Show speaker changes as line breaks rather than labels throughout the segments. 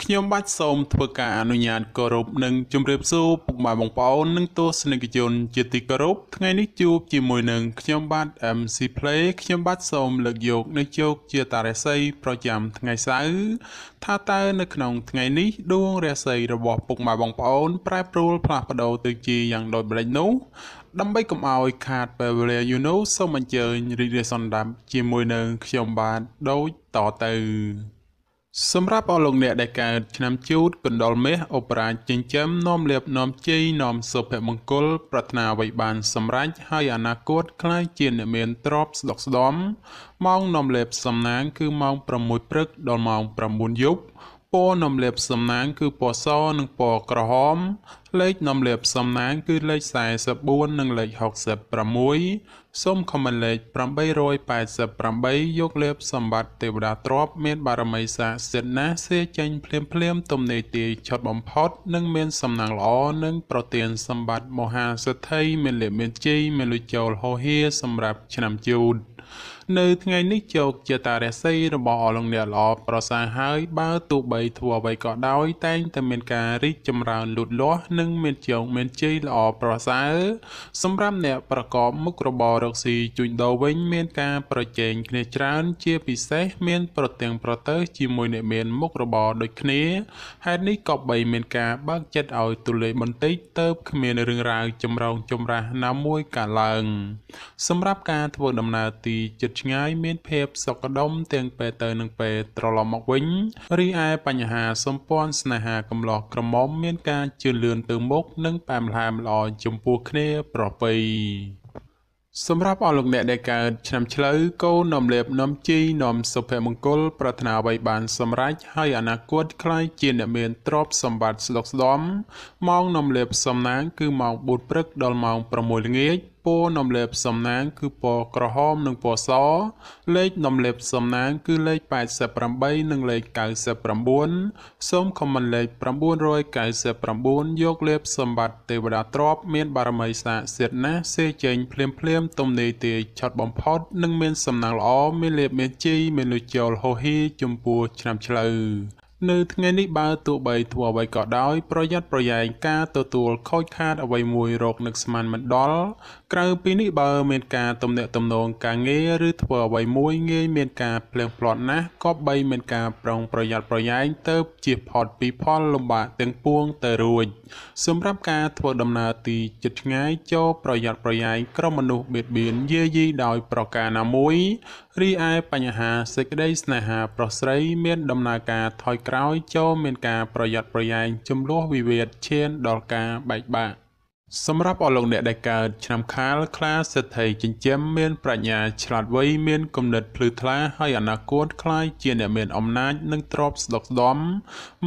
ខ្ញុំបាច់សូមធ្វើការអនុញ្ញាតគោរពនិងជម្រាបសួរពុកម៉ែបងប្អូននិងទស្សនិកជនជាទីគោរពថ្ងៃនេះជួបជាមួយនឹងខ្ញុំបាទ MC Play ខ្ញុំបាទសូមលើកយកនៅជោគជាតារាសីប្រចាំថ្ងៃសៅរ៍ថាតើនៅក្នុងថ្ងៃនេះដួងរាសីរបស់ពុកម៉ែបងប្អូនប្រែប្រួលផ្លាស់ប្ដូរទៅជាយ៉ាងដូចម្តេចនោះដើម្បីកុំឲ្យខាតពេលវេលាសូមអញ្ជើញរីករាយសន្តាប់ជាមួយនឹងខ្ញុំបាទដូចតទៅសម្រាប់អស់លោកអ្នកដែលកើតឆ្នាំជូតកណ្ដុរមាសអូបរ៉ាចិញ្ចឹមនាំលាភនាំជ័យនាំសុភមង្គលប្រាថ្នាអ្វីបានសម្រេចហើយអនាគតក្លាយជាអ្នកមានទ្រព្យស្ដុកស្ដំម៉ោងនាំលាភសំណាងគឺម៉ោង6ព្រឹកដល់ម៉ោង9យប់ពណ៌នាំលាភសំណាងគឺពណ៌សនិងពណ៌ក្រហមលេខនាំលាភសំណាងគឺលេខ44និងលេខ66សូមខមមិនលេខ888យកលាភសម្បត្តិទេវតាទ្រព្យមានបារមីស័ក្តិសិទ្ធិណាស់សេចេញភ្លាមទំនេរទាយឆុតបំផុតនិងមានសំណាងល្អនិងប្រទានសម្បត្តិមហាសេដ្ឋីមានលាភមានជ័យមានលុយចូលហោហៀសម្រាប់ឆ្នាំជូតនៅថ្ងៃនេះជោគជាតារាសីរបស់អស់លោកអ្នកល្អប្រសើរហើយបើទោះបីធ្វើអ្វីក៏ដោយតែងតែមានការរីកចម្រើនលូតលាស់និងមានជោគមានជ័យល្អប្រសើរសម្រាប់អ្នកប្រកបមុខរបររកស៊ីជួញដូរវិញមានការប្រជែងគ្នាច្រើនជាពិសេសមានប្រទាំងប្រទៅជាមួយអ្នកមានមុខរបរដូចគ្នាហេតុនេះក៏បីមានការបើកចិត្តឲ្យទូលេបន្តិចទៅគ្មានរឿងរ៉ាវចម្រូងចម្រាសណាមួយកើតឡើងសម្រាប់ការធ្វើដំណើរទីចិត្តឆ្ងាយមានភាពសុខដុមទាំងពេលទៅនិងពេលត្រឡប់មកវិញរីឯបញ្ហាសម្ព័ន្ធស្នេហាកំឡោះក្រមុំមានការជឿនលឿនទៅមុខនិងផ្អែមល្ហែមល្អចំពោះគ្នាប្រពៃសម្រាប់អស់លោកអ្នកដែលកើតឆ្នាំឆ្លូវកូននាំលាភនាំជ័យនាំសុភមង្គលប្រាថ្នាអ្វីបានសម្រេចហើយអនាគតក្លាយជាអ្នកមានទ្រព្យសម្បត្តិស្ដុកស្ដំម៉ោងនាំលាភសំណាងគឺម៉ោង4ព្រឹកដល់ម៉ោង6ល្ងាចពណ៌នាំលាភសំណាងគឺពណ៌ក្រហមនិងពណ៌សលេខនាំលាភសំណាងគឺលេខ88និងលេខ99សូមខមមិនលេខ999យកលាភសម្បត្តិទេវតាទ្រព្យមានបារមីស័ក្តិសិទ្ធិណាស់សេចេញភ្លាមទំនេរទាយឆុតបំផុតនិងមានសំណាងល្អមានលាភមានជ័យមានលុយចូលហោហៀចំពោះឆ្នាំឆ្លូវនៅថ្ងៃនេះបើទោះបីធ្វើអ្វីក៏ដោយប្រយ័ត្នប្រយែងការទទួលខូចខាតអ្វីមួយរកនឹកស្មានមិនដល់ក្រៅពីនេះបើមានការទំនាក់ទំនងការងារឬធ្វើអ្វីមួយងាយមានការភ្លៀងផ្្លាត់ណាស់ក៏បីមានការប្រុងប្រយ័ត្នប្រយែងទៅជៀសផុតពីផលលំបាកទាំងពួងទៅរួចសម្រាប់ការធ្វើដំណើរទីជិតឆ្ងាយចូលប្រយ័ត្នប្រយែងក្រុមមនុស្សបៀតបៀនយាយីដោយប្រការណាមួយរីឯបញ្ហាសេចក្តីស្នេហាប្រុសស្រីមានដំណើរការថយក្រោយចូលមានការប្រយ័ត្នប្រយែងចំនួនវិវាទឈានដល់ការបែកបាក់សម្រាប់អស់លោកអ្នកដែលកើតឆ្នាំខាលខ្លាសេដ្ឋីចិញ្ចឹមមានប្រាជ្ញាឆ្លាតវៃមានគំនិតភ្លឺថ្លាហើយអនាគតក្លាយជាអ្នកមានអំណាចនិងទ្រព្យស្ដុកស្ដំ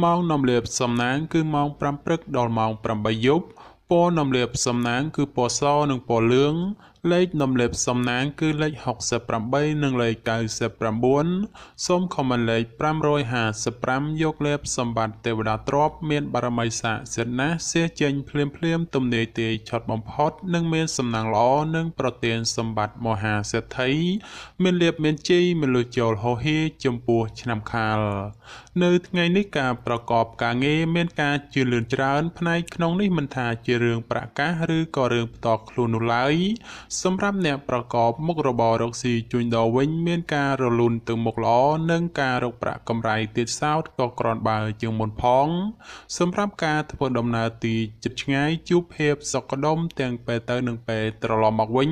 ម៉ោងនាំលាភសំណាងគឺម៉ោង5ព្រឹកដល់ម៉ោង8យប់ពណ៌នាំលាភសំណាងគឺពណ៌សនិងពណ៌លឿងលេខនាំលាភសំណាងគឺលេខ68និងលេខ99សូមខមមិនលេខ555យកលាភសម្បត្តិទេវតាទ្រព្យមានបារមីស័ក្តិសិទ្ធិណាស់សេចេញភ្លាមទំនេរទាយឆុតបំផុតនិងមានសំណាងល្អនិងប្រទានសម្បត្តិមហាសេដ្ឋីមានលាភមានជ័យមានលុយចូលហោហៀចំពោះឆ្នាំខាលនៅថ្ងៃនេះការប្រកបការងារមានការជឿនលឿនច្រើនផ្នែកក្នុងនេះមិនថាជារឿងប្រកាសឬក៏រឿងផ្ទាល់ខ្លួននោះឡើយសម្រាប់អ្នកប្រកបមុខរបររកស៊ីជួញដូរវិញមានការរលូនទៅមុខល្អនិងការរកប្រាក់កម្រៃទៀតសោតក៏ក្រាន់បើជាងមុនផងសម្រាប់ការធ្វើដំណើរទីជិតឆ្ងាយជួបភាពសុខដុមទាំងពេលទៅនិងពេលត្រឡប់មកវិញ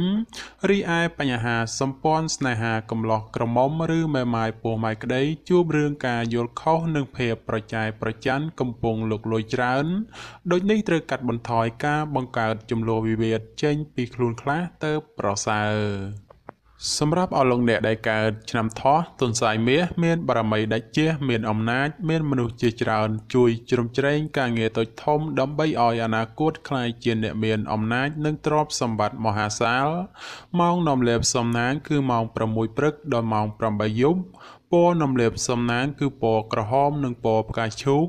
រីឯបញ្ហាសម្ព័ន្ធស្នេហាកំឡោះក្រមុំឬមេម៉ាយពោះម៉ាយក្តីជួបរឿងការយល់ខុសនិងភាពប្រចែកប្រច័ណ្ឌកំពុងលុកលុយច្រើនដូចនេះត្រូវកាត់បន្ថយការបង្កើតចំនួនវិវាទចេញពីខ្លួនខ្លះទៅប្រសើរសម្រាប់អស់លោកអ្នកដែលកើតឆ្នាំថោះទុនសាយមាសមានបារមីដាច់ជះមានអំណាចមានមនុស្សជាច្រើនជួយជ្រោមជ្រែងការងារតូចធំដើម្បីឲ្យអនាគតក្លាយជាអ្នកមានអំណាចនិងទ្រព្យសម្បត្តិមហាសាលម៉ោងនាំលាភសំណាងគឺម៉ោង6ព្រឹកដល់ម៉ោង8យប់ ពណ៌នំលាបសំណាងគឺពណ៌ក្រហមនិងពណ៌ផ្កាឈូក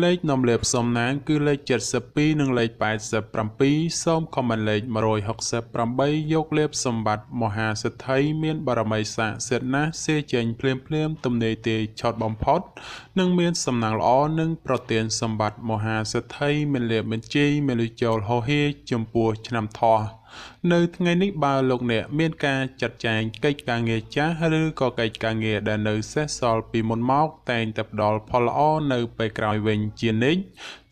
លេខនំលាបសំណាងគឺលេខ72និងលេខ87សូមខមមិនលេខ168យកលេបសម្បត្តិមហាសិទ្ធិមានបារមីស័ក្តិសិទ្ធិណាស់សេចេញភ្លាមទំនេរទេឆត់បំផុតនិងមានសំណាងល្អនិងប្រទានសម្បត្តិមហាសិទ្ធិមានលេបបញ្ជីមានលុយចូលហោហេចំពោះឆ្នាំថោះនៅថ្ងៃនេះបើលោកអ្នកមានការចាត់ចែងកិច្ចការងារចាស់ឬក៏កិច្ចការងារដែលនៅសេសសល់ពីមុនមកតែងតែផ្ដល់ផលល្អនៅពេលក្រោយវិញជានិច្ច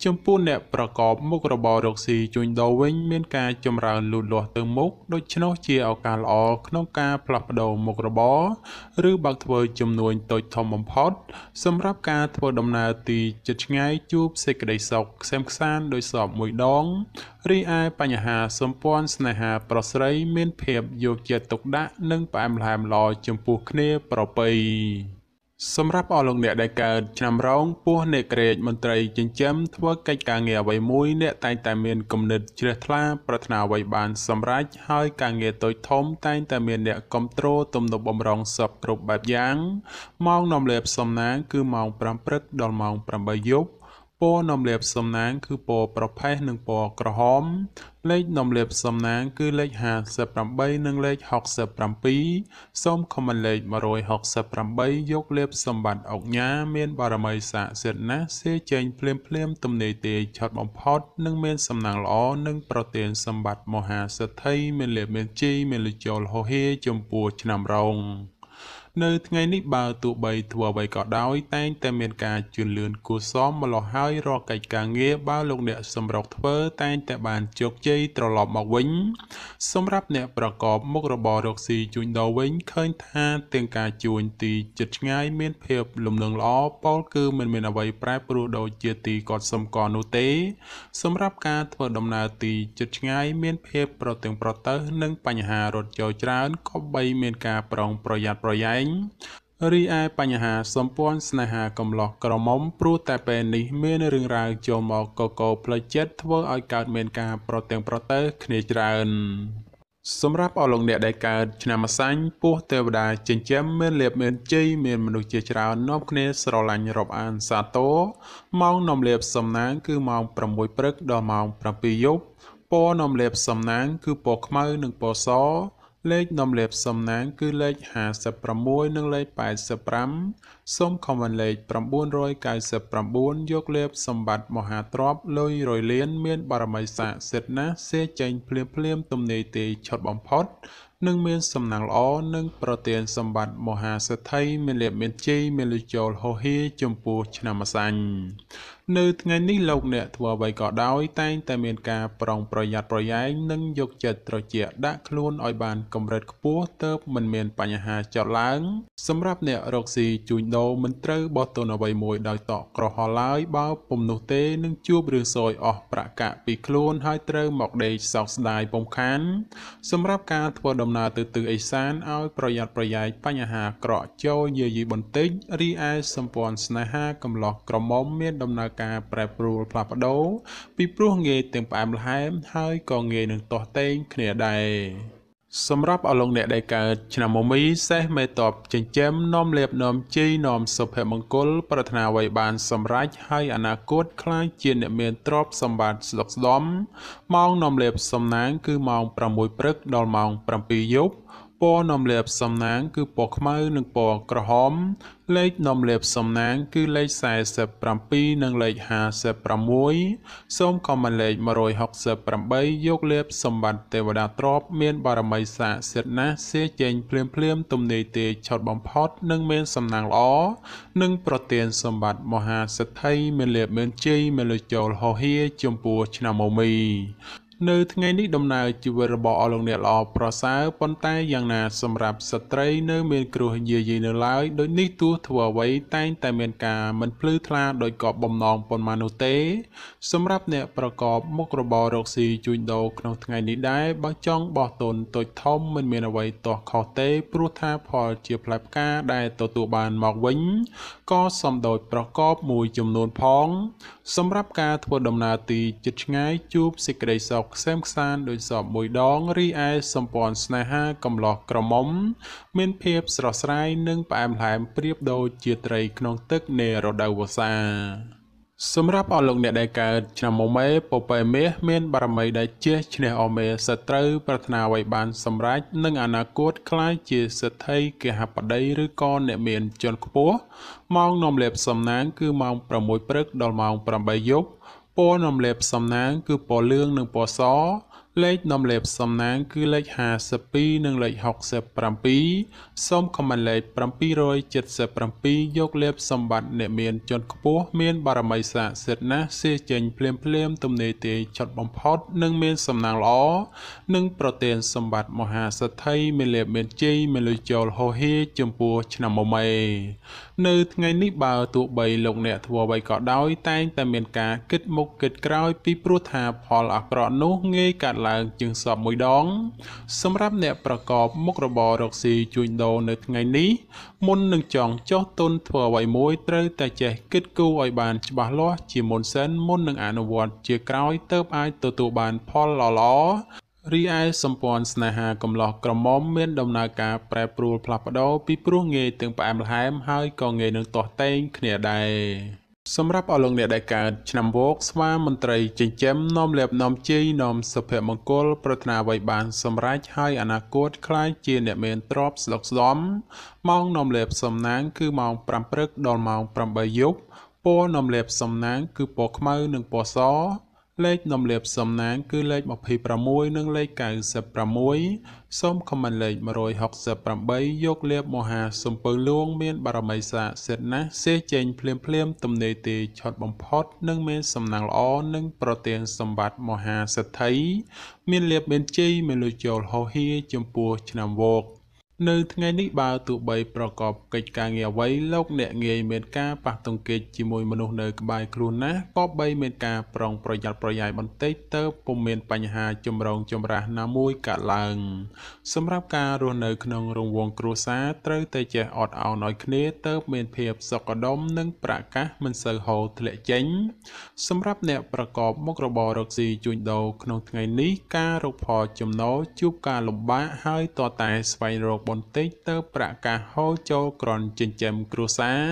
ចំពោះអ្នកប្រកបមុខរបររកស៊ីជួញដូរវិញមានការចម្រើនលូតលាស់ទៅមុខដូច្នោះជាឱកាសល្អក្នុងការផ្លាស់ប្ដូរមុខរបរឬបើកធ្វើចំនួនតូចធំបំផុតសម្រាប់ការធ្វើដំណើរទីជិតឆ្ងាយជួបសេចក្តីសុខក្សេមក្សាន្តដោយសពមួយដងរីឯបញ្ហាសម្ព័ន្ធស្នេហាប្រុសស្រីមានភាពយកចិត្តទុកដាក់និងផ្អែមល្ហែមល្អចំពោះគ្នាប្រពៃសម្រាប់អស់លោកអ្នកដែលកើតឆ្នាំរោងពោះអ្នកក្រេតមន្ត្រីចិញ្ចឹមធ្វើកិច្ចការងារអ្វីមួយអ្នកតែងតែមានគំនិតជ្រះថ្លាប្រាថ្នាអ្វីបានសម្រេចហើយការងារតូចធំតែងតែមានអ្នកគ្រប់គ្រងទំនុកបំរុងសពគ្រប់បែបយ៉ាងម៉ោងនាំលេបសំណាងគឺម៉ោង5ព្រឹកដល់ម៉ោង8យប់ពណ៌នំលាបសំណាងគឺពណ៌ប្រផេះនិងពណ៌ក្រហមលេខនំលាបសំណាងគឺលេខ58និងលេខ67សូមខមមិនលេខ168យកលេបសម្បត្តិអុកញ៉ាមានបារមីស័ក្តិសិទ្ធិណាស់សេចេញភ្លាមទំនេរទេឆត់បំផុតនិងមានសំណាងល្អនិងប្រទានសម្បត្តិមហាសិទ្ធិមានលេបមានជីមានលុយចូលហោហេចំពោះឆ្នាំរោងនៅថ្ងៃនេះបើទោះបីធ្វើអ្វីក៏ដោយតែងតែមានការជឿនលឿនគួរសមម្លោះហើយរកកិច្ចការងារបើលោកអ្នកសម្រុកធ្វើតែងតែបានជោគជ័យត្រឡប់មកវិញសម្រាប់អ្នកប្រកបមុខរបររកស៊ីជួញដូរវិញឃើញថាទាំងការជួញទីជិតឆ្ងាយមានភាពលំនឹងល្អពោលគឺមិនមានអ្វីប្រែប្រួលដូចជាទីគាត់សំកនោះទេសម្រាប់ការធ្វើដំណើរទីជិតឆ្ងាយមានភាពប្រទាំងប្រទើសនិងបញ្ហារត់ចូលច្រើនក៏បីមានការប្រុងប្រយ័ត្នប្រយែងរីឯបញ្ហាសម្ព័ន្ធស្នេហាកំឡោះក្រមុំព្រោះតែពេលនេះមានរឿងរ៉ាវចូលមកកកផ្លូវចិត្តធ្វើឲ្យកើតមានការប្រទាំងប្រទើសគ្នាច្រើនសម្រាប់អស់លោកអ្នកដែលកើតឆ្នាំម្សាញ់ពោះទេវតាចិញ្ចឹមមានលៀបមានជ័យមានមនុស្សជាច្រើននាំគ្នាស្រឡាញ់រាប់អានសាទរម៉ោងនាំលៀបសំណាងគឺម៉ោង6ព្រឹកដល់ម៉ោង7យប់ពណ៌នាំលៀបសំណាងគឺពណ៌ខ្មៅនិងពណ៌សលេខនាំលេបសំណាងគឺលេខ56និងលេខ85សូមខមមិនលេខ999យកលេបសម្បត្តិមហាទ្រព្យលុយរយលានមានបារមីស័ក្តិសិទ្ធិណាស់សេចេញភ្លាមទំនេរទេឆត់បំផុតនិងមានសំណាងល្អនិងប្រទានសម្បត្តិមហាសិទ្ធិមានលេបមានជ័យមានលុយចូលហោហេចំពោះឆ្នាំម្សាញ់នៅថ្ងៃនេះលោកអ្នកធ្វើអ្វីក៏ដោយតែងតែមានការប្រុងប្រយ័ត្នប្រយែងនិងយកចិត្តត្រជាក់ដាក់ខ្លួនឲ្យបានកម្រិតខ្ពស់ទើបមិនមានបញ្ហាចោទឡើងសម្រាប់អ្នករកស៊ីជួញដូរមិនត្រូវបោះទុនអ្វីមួយដោយតក់ក្រហល់ឡើយបើពុំនោះទេនឹងជួបរឿងសោយអស់ប្រាក់កាក់ពីខ្លួនហើយត្រូវមកដេកសោកស្ដាយពុំខានសម្រាប់ការធ្វើដំណើរទៅទិសឦសានឲ្យប្រយ័ត្នប្រយែងបញ្ហាក្រក់ចូលយាយីបន្តិចរីឯសម្ព័ន្ធស្នេហាកំឡោះក្រមុំមានដំណើរការប្រែប្រួលផ្លាស់ប្ដូរពីព្រោះងាយទាំងផ្អែមល្ហែមហើយក៏ងាយនឹងទាស់ទែងគ្នាដែរសម្រាប់អស់លោកអ្នកដែលកើតឆ្នាំមមីសេះមេតបចិញ្ចឹមនាំលៀបនាំជ័យនាំសុភមង្គលប្រាថ្នាអ្វីបានសម្រេចហើយអនាគតខ្លាចជាអ្នកមានទ្រព្យសម្បត្តិស្ដុកស្ដំម៉ោងនាំលៀបសំណាងគឺម៉ោង6ព្រឹកដល់ម៉ោង7យប់ពណ៌នាំលៀបសំណាងគឺពណ៌ខ្មៅនិងពណ៌ក្រហមលេខនាំលៀបសំណាងគឺលេខ47និងលេខ56សូមខមមិនលេខ168យកលៀបសម្បត្តិទេវតាទ្រព្យមានបារមីស័ក្តិសិទ្ធិណាស់សេចេញភ្លាមទំនេរទេឆត់បំផុតនិងមានសំណាងល្អនិងប្រទានសម្បត្តិមហាសិទ្ធិមានលៀបមានជ័យមានលុយចូលហោហៀចំពោះឆ្នាំមមីនៅថ្ងៃនេះដំណើរជីវិតរបស់អស់លោកអ្នកល្អប្រសើរប៉ុន្តែយ៉ាងណាសម្រាប់ស្ត្រីនៅមានគ្រោះយាយីនៅឡើយដូចនេះទោះធ្វើអ្វីតែងតែមានការមិនភ្លឺថ្លាដោយកប់បំណងប៉ុន្មាននោះទេសម្រាប់អ្នកប្រកបមុខរបររកស៊ីជួញដូរក្នុងថ្ងៃនេះដែរបើចង់បោះទុនតូចធំមិនមានអ្វីទាស់ខុសទេព្រោះថាផលជាផ្លែផ្កាដែលទទួលបានមកវិញក៏សំដូចប្រកបមួយចំនួនផងសម្រាប់ការធ្វើដំណើរទីជិតឆ្ងាយជួបសេចក្តីសុខ ខ្សែមខ្សានដោយសពមួយដងរីឯសម្ព័ន្ធស្នេហាកំឡោះក្រមុំមានភាពស្រស់ស្រាយនិងផ្អែមល្ហែមប្រៀបដូចជាត្រីក្នុងទឹកនៃរដូវវស្សាសម្រាប់អស់លោកអ្នកដែលកើតឆ្នាំមុំមេពពែមាសមានបារមីដែលជះឈ្នះអមេសត្រូវប្រាថ្នាអ្វីបានសម្រេចនិងអនាគតក្លាយជាសេដ្ឋីគហបតីឬក៏អ្នកមានជាន់ខ្ពស់ម៉ោងនាំលេបសំណាងគឺម៉ោង6ព្រឹកដល់ម៉ោង8យប់ពណ៌នាំលេបសំណាងគឺពណ៌លឿងនិងពណ៌សលេខនាំលេបសំណាងគឺលេខ52និងលេខ67សូមខមមិនលេខ777យកលេបសម្បត្តិអ្នកមានជាន់ខ្ពស់មានបារមីស័ក្តិសិទ្ធិណាស់សេចេញភ្លាមទំនេរទេឆត់បំផុតនិងមានសំណាងល្អនិងប្រទានសម្បត្តិមហាសទ្ធិមានលេបមានជ័យមានលុយចូលហោហៀចំពោះឆ្នាំមុំមេនៅថ្ងៃនេះបើទោះបីលោកអ្នកធ្វើអ្វីក៏ដោយតែងតែមានការគិតមុខគិតក្រោយពីព្រោះថាផលអាក្រក់នោះងាយកាត់ឡើងជាងសពមួយដងសម្រាប់អ្នកប្រកបមុខរបររកស៊ីជួញដូរនៅថ្ងៃនេះមុននឹងចង់ចោះទុនធ្វើអ្វីមួយត្រូវតែចេះគិតគូរឲ្យបានច្បាស់លាស់ជាមុនសិនមុននឹងអនុវត្តជាក្រោយទើបអាចទទួលបានផលល្អរីឯសម្ព័ន្ធស្នេហាកំឡោះក្រមុំមានដំណើរការប្រែប្រួលផ្លាស់ប្ដូរពីព្រោះងាយទាំងផ្អែមល្ហែមហើយក៏ងាយនឹងទាស់ទែងគ្នាដែរសម្រាប់អស់លោកអ្នកដែលកើតឆ្នាំវោកស្វាមន្ត្រីចិញ្ចឹមនាំលេបនាំជ័យនាំសុភមង្គលប្រាថ្នាអ្វីបានសម្រេចហើយអនាគតក្លាយជាអ្នកមានទ្រព្យស្ដុកស្ដំម៉ោងនាំលេបសំណាងគឺម៉ោង5ព្រឹកដល់ម៉ោង8យប់ពណ៌នាំលេបសំណាងគឺពណ៌ខ្មៅនិងពណ៌សលេខនាំលេបសំណាងគឺលេខ26និងលេខ96សូមខមមិនលេខ168យកលេបមហាសំពៅលួងមានបារមីស័ក្តិសិទ្ធិណាស់សេចេញភ្លាមទំនេរទេឆត់បំផុតនិងមានសំណាងល្អនិងប្រទានសម្បត្តិមហាសទ្ធិមានលេបមានជ័យមានលុយចូលហោហៀចំពោះឆ្នាំវោកនៅថ្ងៃនេះបើទោះបីប្រកបកិច្ចការងារអ្វីលោកអ្នកងាយមានការប៉ះទង្គិចជាមួយមនុស្សនៅក្បែរខ្លួនណាស់ក៏បីមានការប្រុងប្រយ័ត្នប្រយែងបន្តិចទៅពុំមានបញ្ហាចម្រូងចម្រាសណាមួយកើតឡើងសម្រាប់ការរស់នៅក្នុងរង្វង់គ្រួសារត្រូវតែចេះអត់ឱនឲ្យគ្នាទៅមានភាពសុខដុមនិងប្រកាសមិនសូវហូរធ្លាក់ចេញសម្រាប់អ្នកប្រកបមុខរបររកស៊ីជួញដូរក្នុងថ្ងៃនេះការរកផលចំណូលជួបការលំបាកហើយតតែស្វែងរកបន្តិចទៅប្រកាសហូរចូលក្រន់ចិញ្ចឹមគ្រួសារ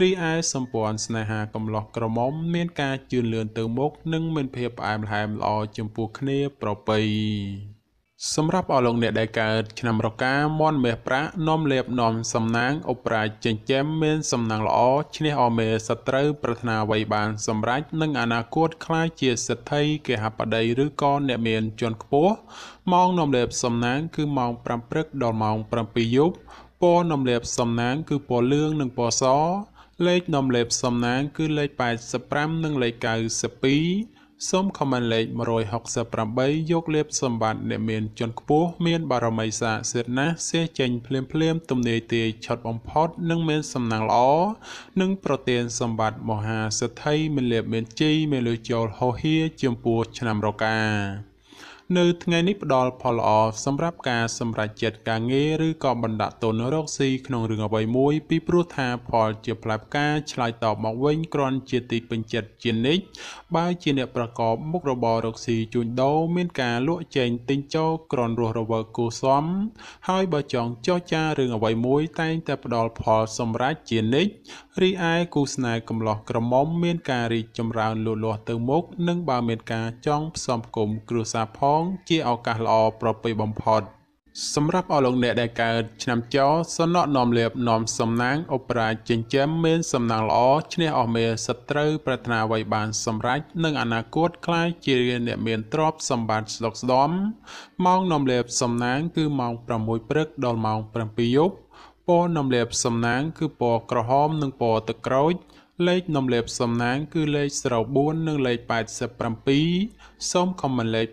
រីឯសម្ព័ន្ធស្នេហាកំឡោះក្រមុំមានការជឿនលឿនទៅមុខនិងមានភាពផ្អែមល្ហែមល្អចំពោះគ្នាប្រពៃសម្រាប់អស់លោកអ្នកដែលកើតឆ្នាំរកាមន់មាសប្រាក់នាំលេបនាំសំណាងឧបរាជចិញ្ចឹមមានសំណាងល្អឈ្នះអមេសត្រូវប្រាថ្នាអ្វីបានសម្រេចនិងអនាគតក្លាយជាសេដ្ឋីគហបតីឬក៏អ្នកមានជាន់ខ្ពស់ម៉ោងនាំលេបសំណាងគឺម៉ោង5ព្រឹកដល់ម៉ោង7យប់ពណ៌នាំលេបសំណាងគឺពណ៌លឿងនិងពណ៌សលេខនាំលេបសំណាងគឺលេខ85និងលេខ92សូមខមមិនលេខ168យកលេបសម្បត្តិអ្នកមានជាន់ខ្ពស់មានបារមីស័ក្តិសិទ្ធិណាស់សេចេញភ្លាមទំនេរទេឆត់បំផុតនិងមានសំណាងល្អនិងប្រទានសម្បត្តិមហាសទ្ធិមានលេបមានជ័យមានលុយចូលហោហៀចំពោះឆ្នាំរកានៅថ្ងៃនេះផ្ដល់ផលល្អសម្រាប់ការសម្រេចចិត្តការងារឬក៏បណ្ដាក់ទុនរកស៊ីក្នុងរឿងអ្វីមួយពីព្រោះថាផលជាផ្លែផ្កាឆ្លើយតបមកវិញគ្រាន់ជាទីពេញចិត្តជានិច្ចបើជាអ្នកប្រកបមុខរបររកស៊ីជួញដូរមានការលក់ចែងទិញចូលគ្រាន់រស់រវើកគួសមហើយបើចង់ចរចារឿងអ្វីមួយតែងតែផ្ដល់ផលសម្រេចជានិច្ចរីឯគូស្នេហ៍កំឡោះក្រមុំមានការរីកចម្រើនលូតលាស់ទៅមុខនិងបើមានការចង់ផ្សំផ្គុំគ្រួសារផងជាឱកាសល្អប្រពៃបំផុតសម្រាប់អស់លោកអ្នកដែលកើតឆ្នាំចោសំណក់នាំលេបនាំសំណាងឧបរាជចិញ្ចឹមមានសំណាងល្អឈ្នះអស់មេសត្រូវប្រាថ្នាអ្វីបានសម្រេចនិងអនាគតក្លាយជាអ្នកមានទ្រព្យសម្បត្តិស្ដុកស្ដម្ភម៉ោងនាំលេបសំណាងគឺម៉ោង6ព្រឹកដល់ម៉ោង7យប់ពណ៌នាំលេបសំណាងគឺពណ៌ក្រហមនិងពណ៌ទឹកក្រូចលេខនាំលេបសំណាងគឺលេខ04និងលេខ87សូមខមមិនលេខ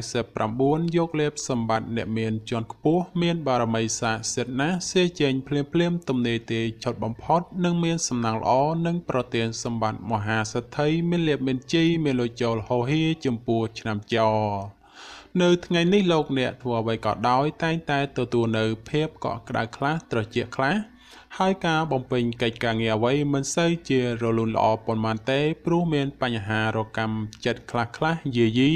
999យកលេបសម្បត្តិអ្នកមានជាន់ខ្ពស់មានបារមីស័ក្តិសិទ្ធិណាស់សេចេញភ្លាមទំនេរទេឆត់បំផុតនិងមានសំណាងល្អនិងប្រទានសម្បត្តិមហាសទ្ធិមានលេបមានជ័យមានលុយចូលហោហៀចំពោះឆ្នាំចោនៅថ្ងៃនេះលោកអ្នកធ្វើអ្វីក៏ដោយតែងតែទទួលនៅភាពកក់ក្ដៅខ្លះត្រជាក់ខ្លះ ហើយការបំពេញកិច្ចការងារអ្វីមិនសូវជារលូនល្អប៉ុន្មានទេព្រោះមានបញ្ហារកម្មចិត្តខ្លះយាយី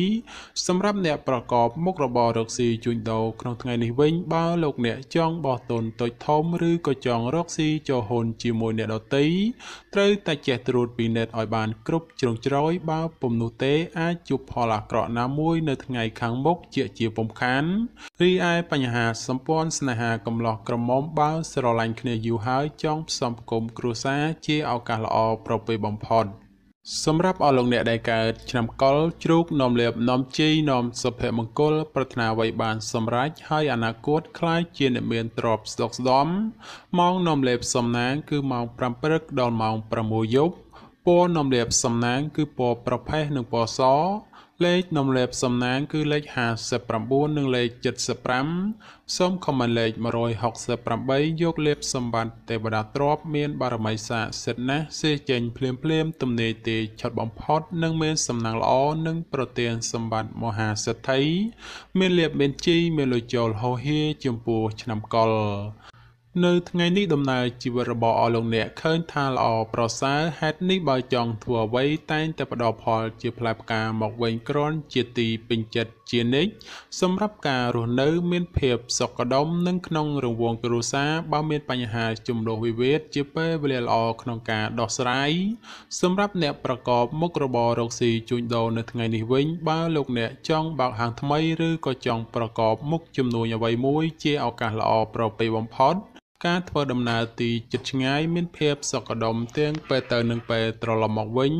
សម្រាប់អ្នកប្រកបមុខរបររកស៊ីជួញដូរក្នុងថ្ងៃនេះវិញបើលោកអ្នកចង់បោះទុនតូចធំឬក៏ចង់រកស៊ីចូលហ៊ុនជាមួយអ្នកដទៃត្រូវតែចេះត្រួតពិនិត្យឲ្យបានគ្រប់ជ្រុងជ្រោយបើពុំនោះទេអាចជួបផលអាក្រក់ណាមួយនៅថ្ងៃខាងមុខជាពុំខានរីឯបញ្ហាសម្ព័ន្ធស្នេហាកំឡោះក្រមុំបើស្រឡាញ់គ្នាយូរហើយចង់ផ្សំផ្គុំគ្រួសារជាឱកាសល្អប្រពៃបំផុតសម្រាប់អស់លោកអ្នកដែលកើតឆ្នាំកុរជ្រូកនាំលាភនាំជ័យនាំសុភមង្គលប្រាថ្នាអ្វីបានសម្រេចហើយអនាគតខ្លាចជាអ្នកមានទ្រព្យស្ដុកស្ដំម៉ោងនាំលាភសំណាងគឺម៉ោង5ព្រឹកដល់ម៉ោង6យប់ពណ៌នាំលាភសំណាងគឺពណ៌ប្រផេះនិងពណ៌សលេខនាំលាភសំណាងគឺលេខ59និងលេខ75សូមខមមិនលេខ168យកលេខសម្បត្តិទេវតាទ្រព្យមានបារមីស័ក្តិសិទ្ធិណាស់សេចេញភ្លាមទំនេរទេឆុតបំផុតនិងមានសំណាងល្អនិងប្រទានសម្បត្តិមហាសេដ្ឋីមានលាភមានជ័យមានលុយចូលហោហៀចំពោះឆ្នាំកុរនៅថ្ងៃនេះដំណើរជីវិតរបស់អស់លោកអ្នកឃើញថាល្អប្រសើរហេតុនេះបើចង់ធ្វើអ្វីតែងតែផ្ដល់ផលជាផ្លែផ្កាមកវិញគ្រាន់ជាទីពេញចិត្តជានិច្ចសម្រាប់ការរស់នៅមានភាពសុខដុមនិងក្នុងរង្វង់គ្រួសារបើមានបញ្ហាជំលោះវិវាទជាពេលវេលាល្អក្នុងការដោះស្រាយសម្រាប់អ្នកប្រកបមុខរបររកស៊ីជួញដូរនៅថ្ងៃនេះវិញបើលោកអ្នកចង់បើកហាងថ្មីឬក៏ចង់ប្រកបមុខជំនួញអ្វីមួយជាឱកាសល្អប្រពៃបំផុតការធ្វើដំណើរទីជិតឆ្ងាយមានភាពសុខដុមទាំងពេលទៅនិងពេលត្រឡប់មកវិញ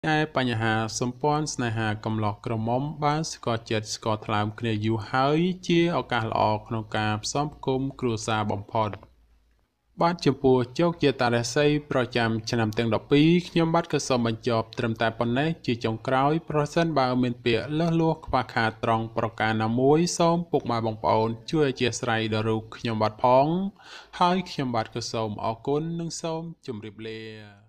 តែបញ្ហាសម្ព័ន្ធស្នេហាកំឡោះក្រមុំបានស្គាល់ចិត្តស្គាល់ថ្លើមគ្នាយូរហើយជាឱកាសល្អក្នុងការផ្សំផ្គុំគ្រួសារបំផុតបាទចំពោះជោគជាតារាសីប្រចាំឆ្នាំទាំង12ខ្ញុំបាទក៏សូមបញ្ចប់ត្រឹមតែប៉ុណ្ណេះជាចុងក្រោយប្រសិនបើមានពាក្យលើសលួសខ្វះខាតត្រង់ប្រការណាមួយសូមពុកម៉ែបងប្អូនជួយអធិស្ឋានដល់រូបខ្ញុំបាទផងហើយខ្ញុំបាទក៏សូមអរគុណនិងសូមជម្រាបលា